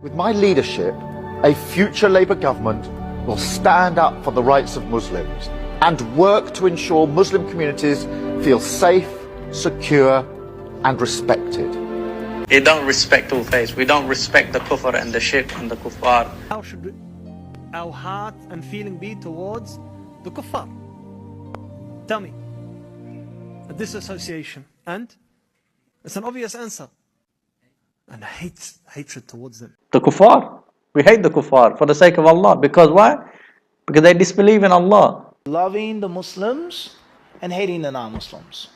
With my leadership, a future Labour government will stand up for the rights of Muslims and work to ensure Muslim communities feel safe, secure and respected. They don't respect all faiths. We don't respect the kufr and the shirk and the kuffar. How should our heart and feeling be towards the kuffar? Tell me. A disassociation. And? It's an obvious answer. And hatred towards them. The kuffar. We hate the kuffar for the sake of Allah. Because why? Because they disbelieve in Allah. Loving the Muslims and hating the non-Muslims.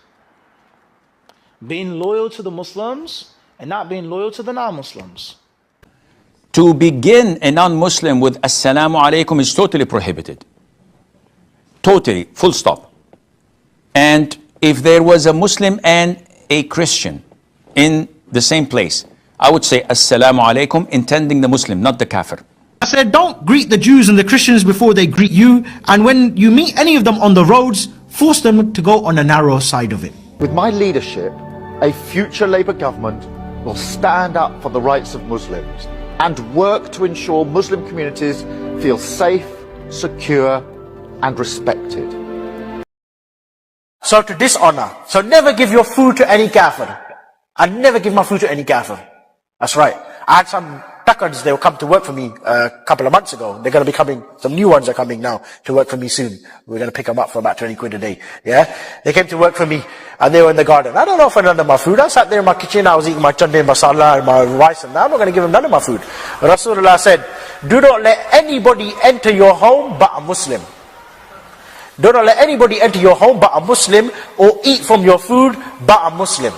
Being loyal to the Muslims and not being loyal to the non-Muslims. To begin a non-Muslim with Assalamu alaikum is totally prohibited. Totally, full stop. And if there was a Muslim and a Christian in the same place, I would say Assalamu alaikum, intending the Muslim, not the kafir. I said, don't greet the Jews and the Christians before they greet you. And when you meet any of them on the roads, force them to go on the narrow side of it. With my leadership, a future Labour government will stand up for the rights of Muslims and work to ensure Muslim communities feel safe, secure and respected. So to dishonor. So never give your food to any kafir. I never give my food to any kafir. That's right. I had some takards, they will come to work for me a couple of months ago. They're going to be coming, some new ones are coming now to work for me soon. We're going to pick them up for about 20 quid a day. Yeah? They came to work for me and they were in the garden. I don't offer none of my food. I sat there in my kitchen, I was eating my chande masala and my rice and that. I'm not going to give them none of my food. Rasulullah said, do not let anybody enter your home but a Muslim. Do not let anybody enter your home but a Muslim or eat from your food but a Muslim.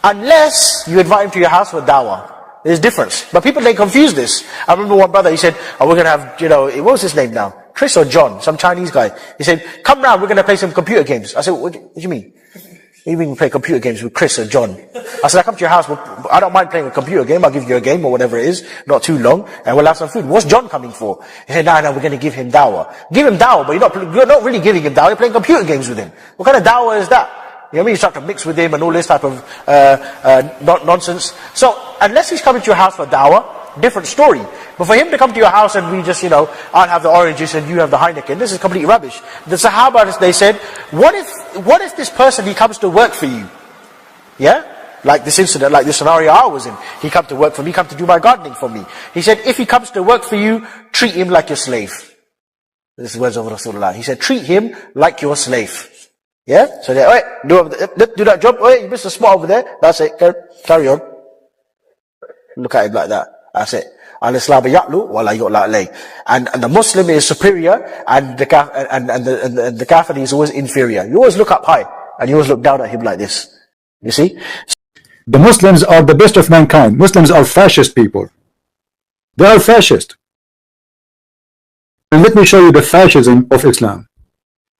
Unless you invite him to your house for dawah. There's difference. But people, they confuse this. I remember one brother, he said, oh, we're going to have, what was his name now? Chris or John, some Chinese guy. He said, come round, we're going to play some computer games. I said, what do you mean? What do you mean we play computer games with Chris or John? I said, I come to your house, I don't mind playing a computer game, I'll give you a game or whatever it is, not too long, and we'll have some food. What's John coming for? He said, no, we're going to give him dawah. Give him dawah, but you're not really giving him dawah, you're playing computer games with him. What kind of dawah is that? You know what I mean? You start to mix with him and all this type of nonsense. So, unless he's coming to your house for dawah, different story. But for him to come to your house and we just, I'll have the oranges and you have the Heineken, this is complete rubbish. The Sahaba, they said, what if this person, he comes to work for you? Yeah? Like this incident, like this scenario I was in. He come to work for me, come to do my gardening for me. He said, if he comes to work for you, treat him like your slave. This is words of Rasulullah. He said, treat him like your slave. Yeah? So they, do that job. You missed a spot over there. That's it. Carry on. Look at him like that. That's it. And the Muslim is superior and the kafir is always inferior. You always look up high and you always look down at him like this. You see? The Muslims are the best of mankind. Muslims are fascist people. They are fascist. And let me show you the fascism of Islam.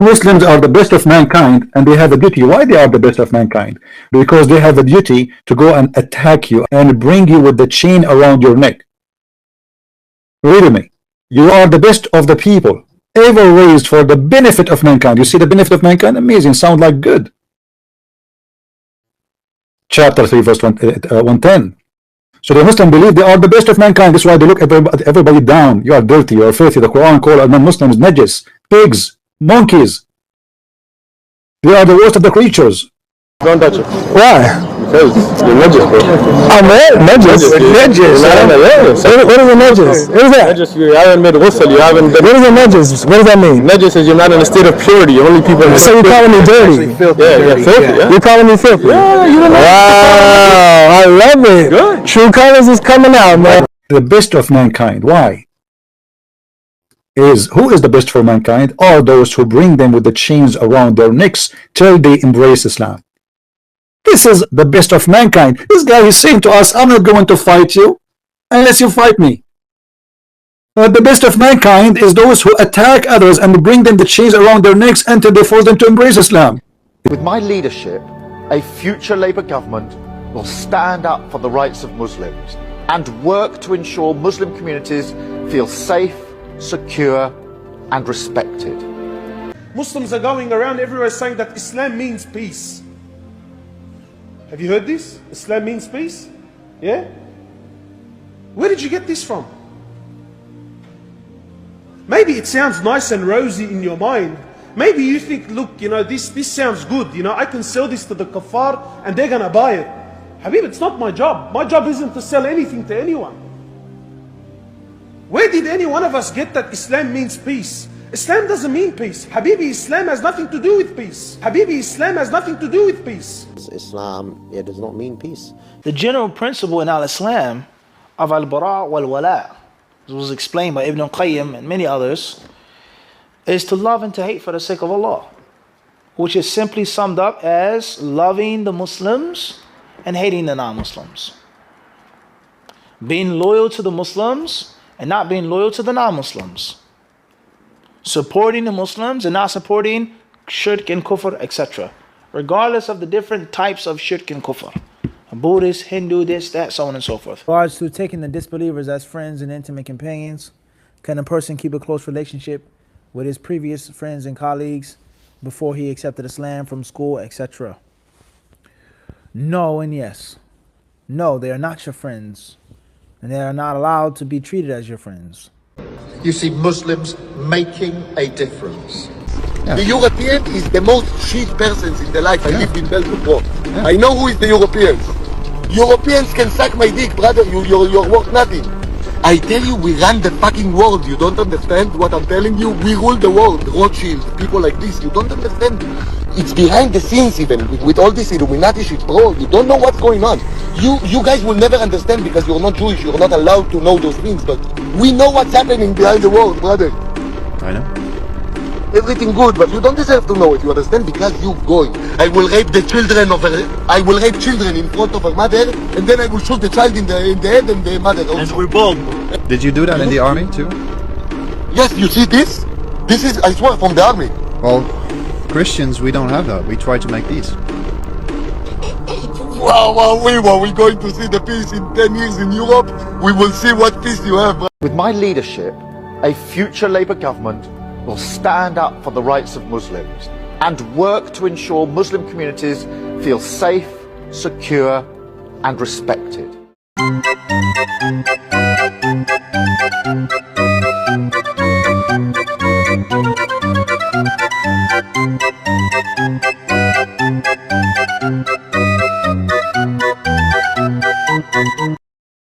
Muslims are the best of mankind and they have a duty. Why they are the best of mankind? Because they have a duty to go and attack you and bring you with the chain around your neck. Read me. You are the best of the people ever raised for the benefit of mankind. You see the benefit of mankind? Amazing. Sound like good. Chapter 3 verse 110. So the Muslims believe they are the best of mankind. That's why they look everybody down. You are dirty. You are filthy. The Quran calls non-Muslims najis, pigs, monkeys. They are the worst of the creatures. Don't touch it. Why? Because you're najis, bro. I'm najis. Najis. What is a najis? What is that? Najis, you haven't made ghusl, you haven't done... What is a najis? What does that mean? Najis is you're not in a state of purity. Only people... So you're calling me dirty? Yeah, you're filthy, yeah. You're calling me filthy? Yeah, you don't know. Wow, I love it. Good. True colors is coming out, man. The best of mankind. Why? Who is the best for mankind? Are those who bring them with the chains around their necks till they embrace Islam. This is the best of mankind. This guy is saying to us, I'm not going to fight you unless you fight me. The best of mankind is those who attack others and bring them the chains around their necks until they force them to embrace Islam. With my leadership, a future Labour government will stand up for the rights of Muslims and work to ensure Muslim communities feel safe, secure and respected. Muslims are going around everywhere saying that Islam means peace. Have you heard this? Islam means peace? Yeah? Where did you get this from? Maybe it sounds nice and rosy in your mind. Maybe you think, look, you know, this sounds good. You know, I can sell this to the kuffar and they're going to buy it. Habib, it's not my job. My job isn't to sell anything to anyone. Where did any one of us get that Islam means peace? Islam doesn't mean peace. Habibi, Islam has nothing to do with peace. Habibi, Islam has nothing to do with peace. Islam, it does not mean peace. The general principle in al-Islam of al-bara' wal-wala, as was explained by Ibn al-Qayyim and many others, is to love and to hate for the sake of Allah, which is simply summed up as loving the Muslims and hating the non-Muslims. Being loyal to the Muslims and not being loyal to the non-Muslims. Supporting the Muslims and not supporting shirk and kufr, etc. Regardless of the different types of shirk and kufr. Buddhist, Hindu, this, that, so on and so forth. In regards to taking the disbelievers as friends and intimate companions, can a person keep a close relationship with his previous friends and colleagues before he accepted Islam from school, etc.? No and yes. No, they are not your friends, and they are not allowed to be treated as your friends. You see Muslims making a difference. The European is the most cheap persons in the life. I lived in Belgium, bro. I know who is the Europeans. Europeans can suck my dick, brother. You're worth nothing. I tell you, we run the fucking world. You don't understand what I'm telling you? We rule the world. Rothschild, people like this. You don't understand. It's behind the scenes even, with all this Illuminati shit, bro. You don't know what's going on. You guys will never understand because you're not Jewish. You're not allowed to know those things. But we know what's happening behind the world, brother. I know. Everything good, but you don't deserve to know it, you understand? Because you going. I will rape the children of her. I will rape children in front of her mother, and then I will shoot the child in the head and the mother also. And we're bold. Did you do that in the army too? Yes, you see this? This is, I swear, from the army. Well, Christians, we don't have that. We try to make peace. Wow, we're going to see the peace in 10 years in Europe. We will see what peace you have. With my leadership, a future Labour government will stand up for the rights of Muslims and work to ensure Muslim communities feel safe, secure and respected.